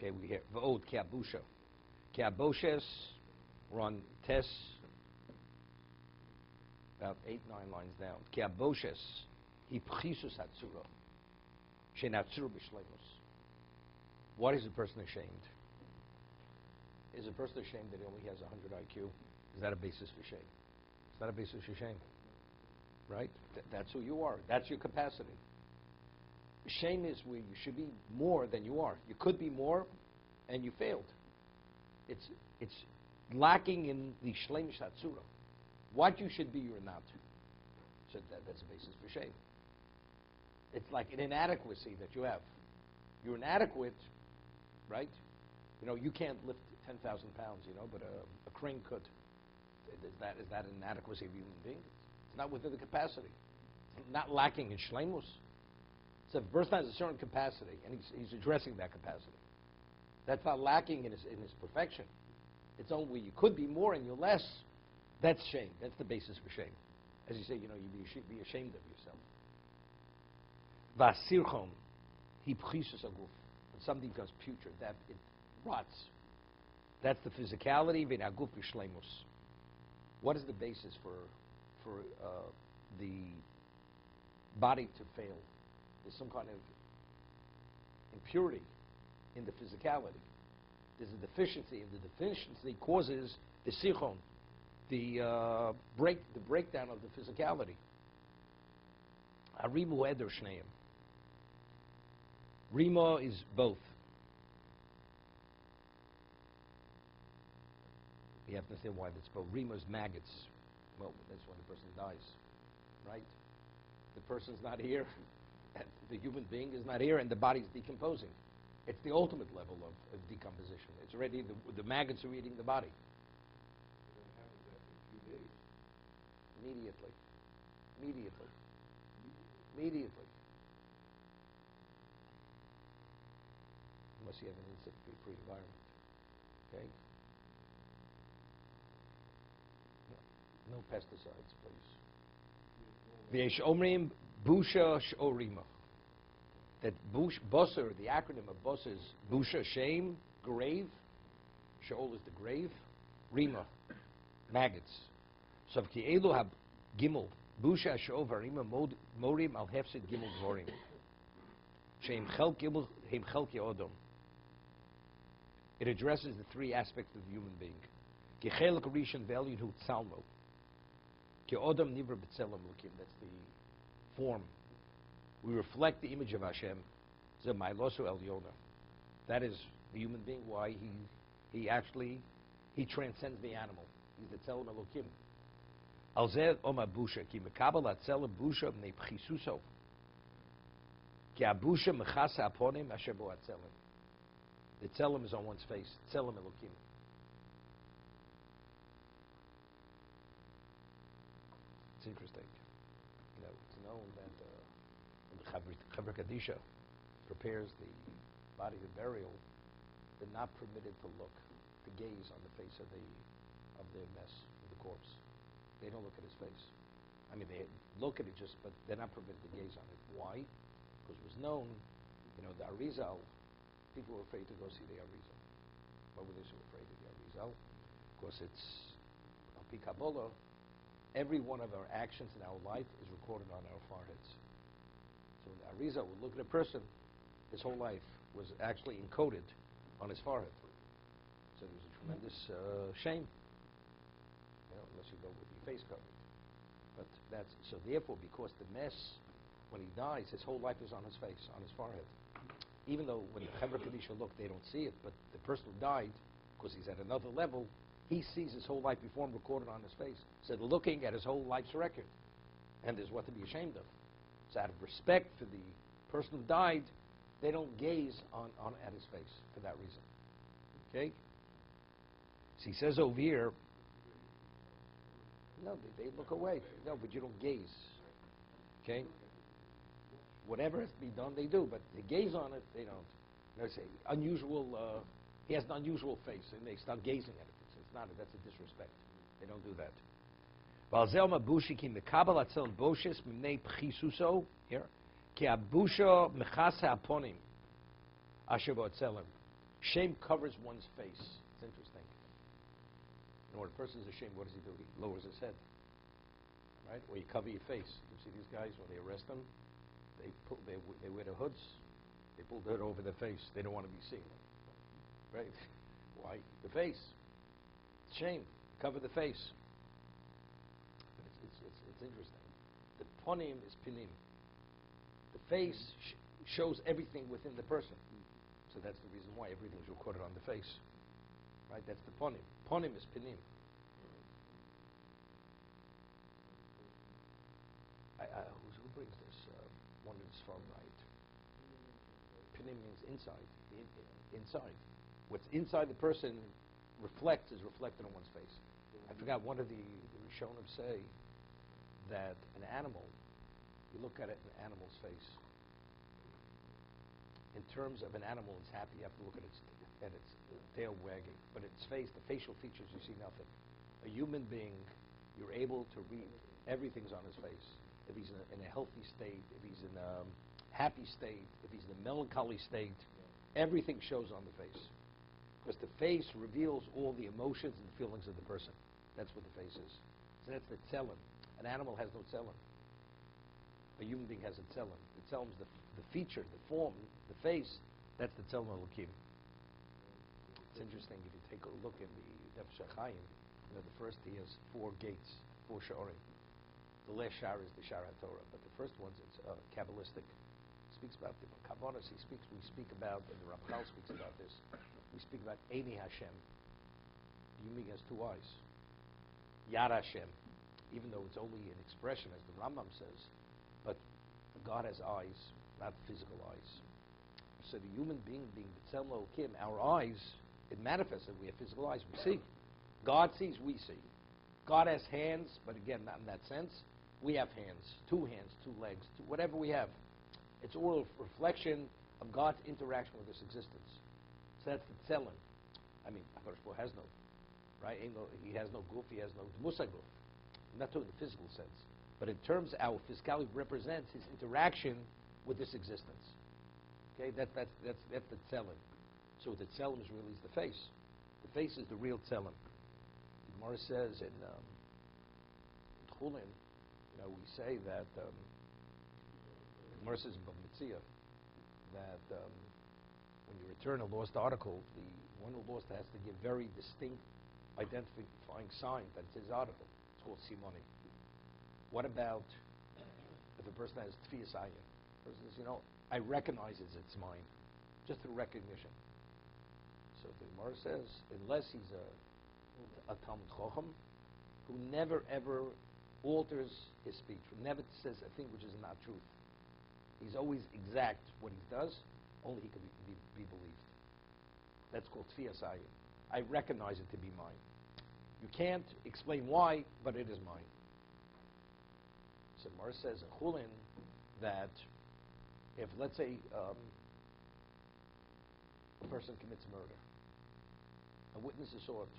Okay, we hear v'od ke'abusha. Ke'aboshes, we're on Tes, about 8-9 lines down. Ke'aboshes, hi pchisus hatzura, shenatzuru b'shleimus. What is a person ashamed? Is a person ashamed that he only has 100 IQ? Is that a basis for shame? Is that a basis for shame? Right? That's who you are. That's your capacity. Shame is where you should be more than you are. You could be more, and you failed. It's lacking in the shleimus hatzura. What you should be, you're not. So that's a basis for shame. It's like an inadequacy that you have. You're inadequate, right? You know, you can't lift 10,000 pounds, you know, but a crane could. Is that an inadequacy of a human being? It's not within the capacity. It's not lacking in shleimus. So if a person has a certain capacity, and he's addressing that capacity, that's not lacking in his perfection. It's only you could be more and you're less. That's shame. That's the basis for shame. As you say, you know, you should be ashamed of yourself. Vasirchon, he pchisus aguf. When something becomes putrid, that it rots. That's the physicality. V'naguf b'shleimus. What is the basis for the body to fail? There's some kind of impurity in the physicality. There's a deficiency, and the deficiency causes the sichon, the breakdown of the physicality. Arimu eder shneim. Rima is both. You have to understand why that's both. Rima is maggots. Well, that's when the person dies, right? The person's not here, and the human being is not here, and the body's decomposing. It's the ultimate level of decomposition. It's already, the maggots are eating the body. It happens after a few days. Immediately. Unless you have an insect-free environment. Okay? No pesticides, please. V'yesh omrim busha sh'orima. That busser, the acronym of busser is busha, shame, grave. Sheol is the grave. Rima, maggots. So v'ki'elu hab gimel. Busha she'ol v'rima morim al hefsid gimel dvorim. She'im chel gimel, heim chel ki'odom. It addresses the three aspects of the human being. Ki'chelik rishon v'elyon hu tzalmo. Ki'odom nivra b'tzelem lukim. That's the form. We reflect the image of Hashem. Zemailosu Elyona. That is the human being. Why he transcends the animal. He's the Tzelem Elokim. Alzeh Oma Busha ki mekabel atzelem busha mnei pchisuso. Ki abusha mechasa aponim asher bo atzelem. The Tzelem is on one's face. Tzelem Elokim. It's interesting. You know, it's known that Chavra Kadisha prepares the body for burial. They're not permitted to look, to gaze on the face of their mess, of the corpse. They don't look at his face. I mean, they look at it but they're not permitted to gaze on it. Why? Because it was known, you know, the Arizal, people were afraid to go see the Arizal. Why were they so afraid of the Arizal? Because it's, on Pi Kabbalah, every one of our actions in our life is recorded on our foreheads. So when the Arizal would look at a person, his whole life was actually encoded on his forehead. So there's a tremendous shame, you know, unless you go with your face covered. But that's, so therefore, because the mess, when he dies, his whole life is on his face, on his forehead. Even though when the Chavra Kadisha look, they don't see it, but the person who died, because he's at another level, he sees his whole life before him recorded on his face. So they're looking at his whole life's record. And there's what to be ashamed of. So out of respect for the person who died, they don't gaze at his face for that reason. Okay? So he says over here, no, they look away. No, but you don't gaze. Okay? Whatever has to be done, they do, but they gaze on it, they don't. You know, say, unusual, he has an unusual face, and they start gazing at it. It's not, that's a disrespect. They don't do that. Valzelma bushi ki mekabel atzel boshes mnei pchisuso here ki abusha mechasa aponim asher bo'atzelem Shame covers one's face. It's interesting. You know, when a person is ashamed, what does he do? He lowers his head, right? Or you cover your face. You see these guys, when they arrest them, they wear the hoods. They pull the hood over their face. They don't want to be seen, right? Why? The face. Shame. Cover the face. But it's interesting. The ponim is pinim. The face shows everything within the person. So that's the reason why everything's recorded on the face. Right? That's the ponim. Ponim is pinim. Who brings this? One is from, right? Pinim means inside. Inside. What's inside the person is reflected on one's face. I forgot, one of the Rishonim say that an animal, you look at it in an animal's face. In terms of an animal is happy, you have to look at its tail wagging. But its face, the facial features, you see nothing. A human being, you're able to read everything's on his face. If he's in a healthy state, if he's in a happy state, if he's in a melancholy state, everything shows on the face. Because the face reveals all the emotions and feelings of the person. That's what the face is. So that's the tzelem. An animal has no tzelem. A human being has a tzelem. The tzelem is the feature, the form, the face. That's the tzelem elokim. It's interesting if you take a look in the Nefesh HaChaim. You know, the first he has 4 gates, 4 sha'orim. The last sha'ar is the sha'ar HaTorah, but the first one's it's Kabbalistic. Speaks about the Kabbalas. We speak about, and the Maharal speaks about this. We speak about Eini Hashem. The human being has 2 eyes. Yad Hashem, even though it's only an expression, as the Rambam says, but God has eyes, not physical eyes. So the human being the Tzelem Elokim, our eyes, it manifests that we have physical eyes. We see. God sees, we see. God has hands, but again, not in that sense. We have hands, 2 legs, whatever we have. It's all a reflection of God's interaction with this existence. So that's the tzelem. I mean, HaKadosh Baruch Hu has no, right? He has no goof, he has no musa goof. Not to the physical sense. But in terms, our physicality represents his interaction with this existence. Okay, that's the tzelem. So the tzelem is really the face. The face is the real tzelem. The Gemara says in culling, we say that the Gemara says in Bava that when you return a lost article, the one who lost it has to give very distinct identifying sign that it's his article. It's called simoni. What about if a person has tfiyas ayin? A person says, I recognize it's mine, just through recognition. So the Gemara says, unless he's a Talmud Chacham, who never ever alters his speech, who never says a thing which is not truth. He's always exact what he does, only he can be believed. That's called tfiyas ayin. I recognize it to be mine. You can't explain why, but it is mine. So Gemara says in Chulin that if, let's say, a person commits murder, and witnesses saw it,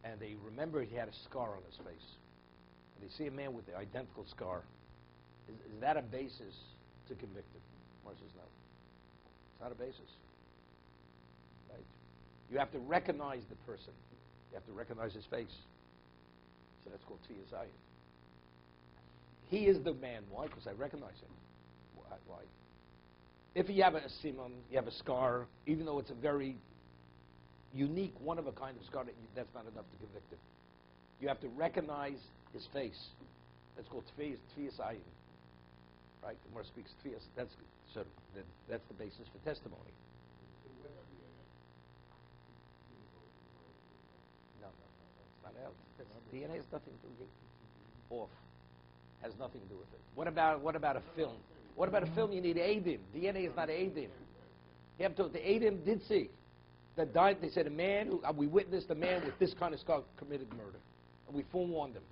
and they remember he had a scar on his face, and they see a man with the identical scar, is that a basis to convict him? Gemara says no. It's not a basis. Right? You have to recognize the person. You have to recognize his face. So that's called tfiyas ayin. He is the man. Why? Because I recognize him. Why? If you have a simon, you have a scar, even though it's a very unique, one-of-a-kind of scar, that's not enough to convict him. You have to recognize his face. That's called tfiyas ayin. Right? The more speaks tfiyas. That's the basis for testimony. No, it's not out. DNA has nothing to do with it. Off. Has nothing to do with it. What about a film? What about a film? You need Eidim. DNA is not Eidim. You have to. The Eidim did see that died. They said a man who we witnessed a man with this kind of scar committed murder, and we forewarned him.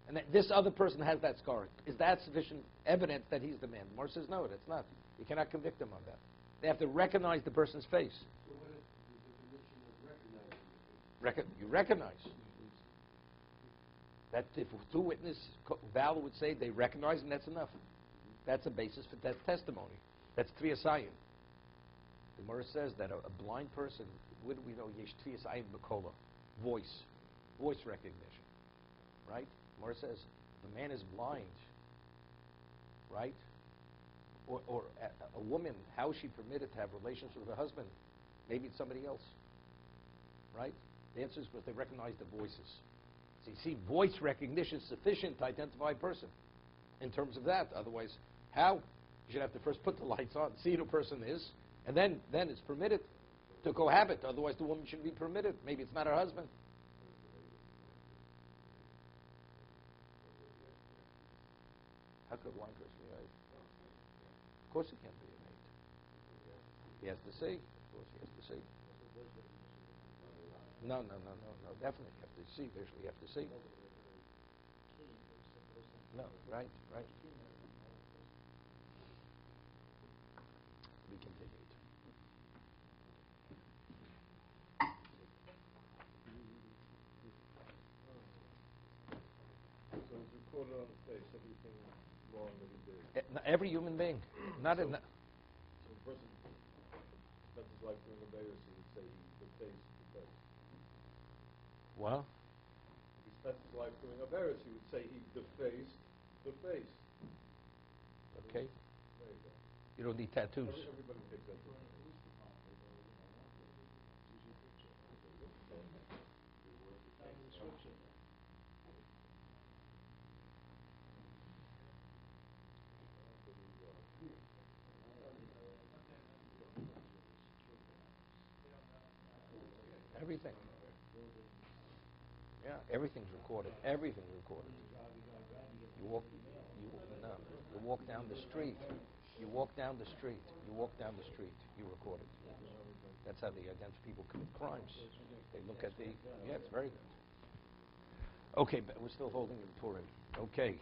And that this other person has that scar. Is that sufficient evidence that he's the man? Mar says no, that's not. You cannot convict him on that. They have to recognize the person's face. So what is the definition of recognizing the face? You recognize. That if 2 witnesses, Val would say they recognize him, that's enough. That's a basis for that testimony. That's tfiyas ayin. The Gemara says that a blind person, what do we know? Yesh tfiyas ayin b'kola, voice recognition, right? The Gemara says if a man is blind, right? Or a woman, how is she permitted to have relations with her husband? Maybe it's somebody else, right? The answer is because they recognize the voices. So you see, voice recognition is sufficient to identify a person in terms of that. Otherwise, how? You should have to first put the lights on, see who the person is, and then it's permitted to cohabit. Otherwise, the woman shouldn't be permitted. Maybe it's not her husband. How could a blind person be a maid? Of course he can't be a maid. He has to see. Of course he has to see. No. Definitely you have to see. Visually you have to see. No, right. Be continued. So it's recorded on his face, everything wrong that he did. Every human being. Not in. So the person spent his life doing a Beis, he would say he defaced the face. Well, If he spent his life doing a Beis, he would say he defaced the face. okay. There you go. You don't need tattoos. Everybody takes that. Everything. Yeah, everything's recorded. Everything's recorded. You walk down the street. You walk down the street. You record it. That's how they identify people commit crimes. They look at the. Yeah, it's very good. Okay, but we're still holding in Purim. Okay.